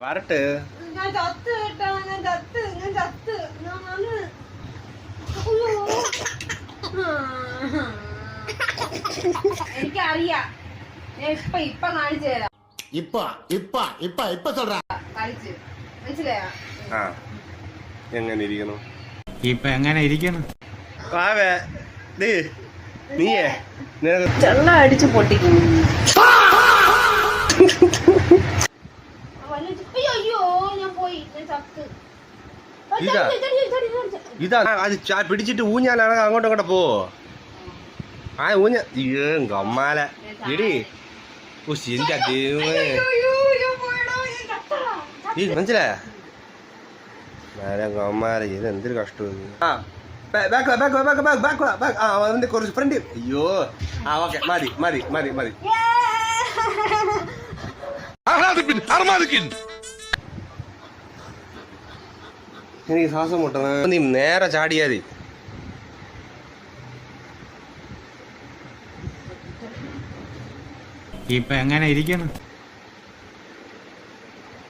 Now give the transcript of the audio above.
വരട്ടെ. എനിക്കറിയാം. ഇപ്പൊ കാണിച്ചു തരാം. കളിച്ച് മനസ്സിലായോ? ആ എങ്ങനെ ഇരിക്കുന്നു ഇപ്പൊ എങ്ങനെ ഇരിക്കുന്നു? നീയേ ചെള്ള അടിച്ച് പൊട്ടിക്കുന്നു. അയ്യോ ഞാൻ പോയി, ഞാൻ ചത്ത്. ഇതാ അത് പിടിച്ചിട്ട് ഊഞ്ഞാലാണ് അങ്ങോട്ടും ഇങ്ങോട്ട് പോ. ആ ഊഞ്ഞ കമ്മാല ഇടി മനസ്സിലായ കമ്മാല ഇത് എന്തൊരു കഷ്ടം. കുറച്ച് ഫ്രണ്ട്. അയ്യോ ആ ഓക്കെ മതി മതി മതി മതി. എനിക്ക് ശ്വാസം മുട്ടണം. നീ നേരെ ചാടിയാതി. ഇപ്പൊ എങ്ങനെ ഇരിക്കുന്നു?